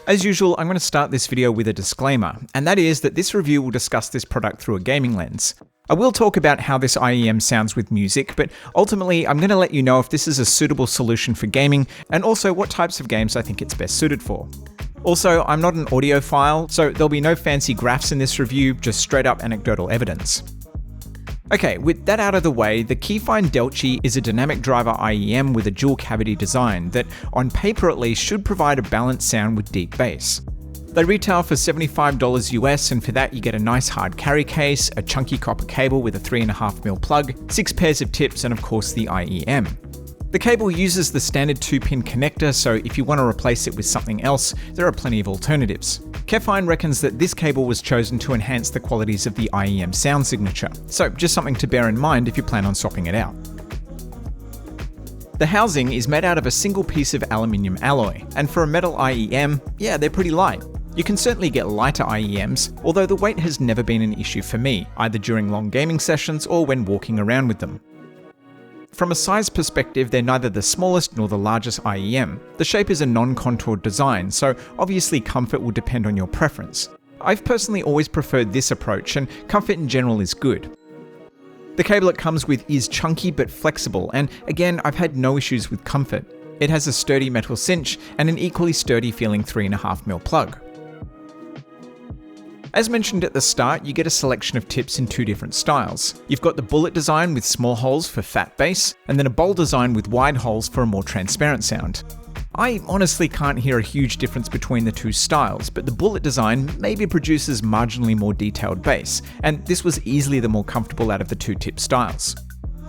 As usual, I'm going to start this video with a disclaimer, and that is that this review will discuss this product through a gaming lens. I will talk about how this IEM sounds with music, but ultimately I'm going to let you know if this is a suitable solution for gaming, and also what types of games I think it's best suited for. Also, I'm not an audiophile, so there'll be no fancy graphs in this review, just straight up anecdotal evidence. Okay, with that out of the way, the Kefine Delci is a dynamic driver IEM with a dual cavity design that, on paper at least, should provide a balanced sound with deep bass. They retail for $75 US, and for that you get a nice hard carry case, a chunky copper cable with a 3.5mm plug, 6 pairs of tips, and of course the IEM. The cable uses the standard 2-pin connector, so if you want to replace it with something else, there are plenty of alternatives. Kefine reckons that this cable was chosen to enhance the qualities of the IEM sound signature, so just something to bear in mind if you plan on swapping it out. The housing is made out of a single piece of aluminium alloy, and for a metal IEM, yeah, they're pretty light. You can certainly get lighter IEMs, although the weight has never been an issue for me, either during long gaming sessions or when walking around with them. From a size perspective, they're neither the smallest nor the largest IEM. The shape is a non-contoured design, so obviously comfort will depend on your preference. I've personally always preferred this approach, and comfort in general is good. The cable it comes with is chunky but flexible, and again, I've had no issues with comfort. It has a sturdy metal cinch and an equally sturdy feeling 3.5mm plug. As mentioned at the start, you get a selection of tips in 2 different styles. You've got the bullet design with small holes for fat bass, and then a bowl design with wide holes for a more transparent sound. I honestly can't hear a huge difference between the 2 styles, but the bullet design maybe produces marginally more detailed bass, and this was easily the more comfortable out of the 2 tip styles.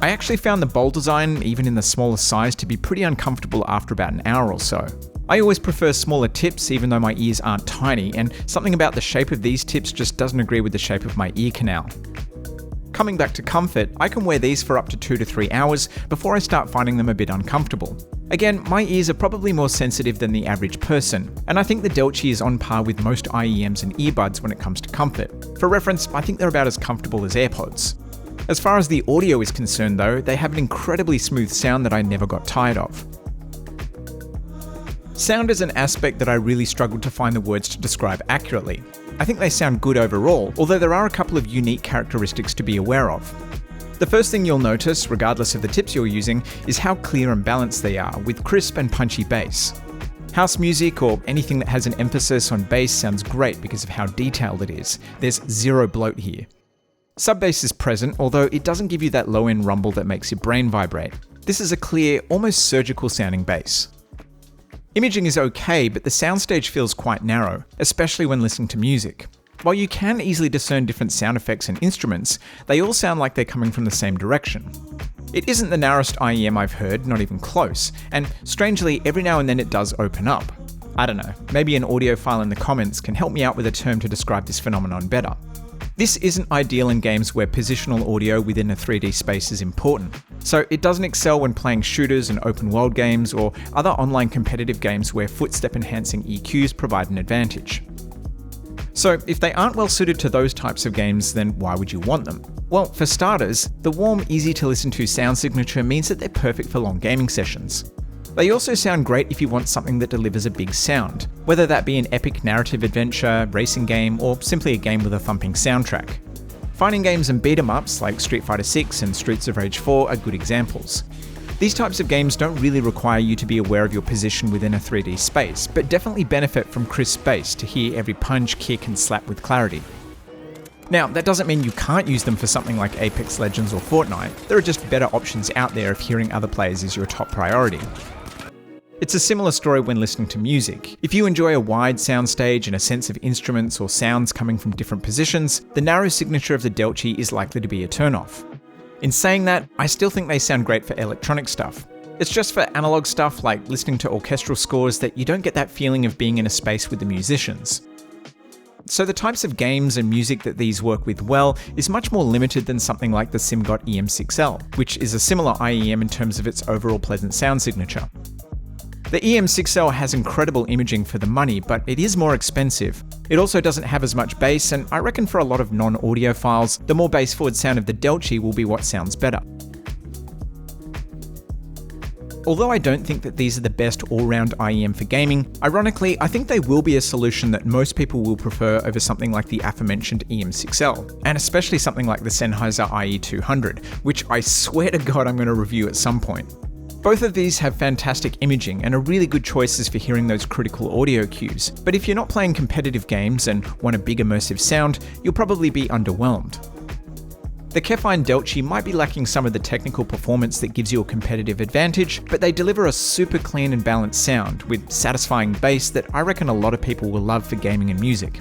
I actually found the bowl design, even in the smaller size, to be pretty uncomfortable after about an hour or so. I always prefer smaller tips even though my ears aren't tiny, and something about the shape of these tips just doesn't agree with the shape of my ear canal. Coming back to comfort, I can wear these for up to 2 to 3 hours before I start finding them a bit uncomfortable. Again, my ears are probably more sensitive than the average person, and I think the Delci is on par with most IEMs and earbuds when it comes to comfort. For reference, I think they're about as comfortable as AirPods. As far as the audio is concerned though, they have an incredibly smooth sound that I never got tired of. Sound is an aspect that I really struggled to find the words to describe accurately. I think they sound good overall, although there are a couple of unique characteristics to be aware of. The first thing you'll notice, regardless of the tips you're using, is how clear and balanced they are, with crisp and punchy bass. House music or anything that has an emphasis on bass sounds great because of how detailed it is. There's zero bloat here. Sub-bass is present, although it doesn't give you that low-end rumble that makes your brain vibrate. This is a clear, almost surgical sounding bass. Imaging is okay, but the soundstage feels quite narrow, especially when listening to music. While you can easily discern different sound effects and instruments, they all sound like they're coming from the same direction. It isn't the narrowest IEM I've heard, not even close, and strangely, every now and then it does open up. I don't know, maybe an audiophile in the comments can help me out with a term to describe this phenomenon better. This isn't ideal in games where positional audio within a 3D space is important, so it doesn't excel when playing shooters and open world games or other online competitive games where footstep enhancing EQs provide an advantage. So if they aren't well suited to those types of games, then why would you want them? Well, for starters, the warm, easy to listen to sound signature means that they're perfect for long gaming sessions. They also sound great if you want something that delivers a big sound, whether that be an epic narrative adventure, racing game, or simply a game with a thumping soundtrack. Fighting games and beat-em-ups like Street Fighter 6 and Streets of Rage 4 are good examples. These types of games don't really require you to be aware of your position within a 3D space, but definitely benefit from crisp bass to hear every punch, kick, and slap with clarity. Now, that doesn't mean you can't use them for something like Apex Legends or Fortnite. There are just better options out there if hearing other players is your top priority. It's a similar story when listening to music. If you enjoy a wide soundstage and a sense of instruments or sounds coming from different positions, the narrow signature of the Delci is likely to be a turn-off. In saying that, I still think they sound great for electronic stuff. It's just for analog stuff like listening to orchestral scores that you don't get that feeling of being in a space with the musicians. So the types of games and music that these work with well is much more limited than something like the SimGot EM6L, which is a similar IEM in terms of its overall pleasant sound signature. The EM6L has incredible imaging for the money, but it is more expensive. It also doesn't have as much bass, and I reckon for a lot of non-audiophiles, the more bass-forward sound of the Delci will be what sounds better. although I don't think that these are the best all-round IEM for gaming, ironically, I think they will be a solution that most people will prefer over something like the aforementioned EM6L, and especially something like the Sennheiser IE200, which I swear to God I'm going to review at some point. Both of these have fantastic imaging and are really good choices for hearing those critical audio cues, but if you're not playing competitive games and want a big immersive sound, you'll probably be underwhelmed. The Kefine Delci might be lacking some of the technical performance that gives you a competitive advantage, but they deliver a super clean and balanced sound with satisfying bass that I reckon a lot of people will love for gaming and music.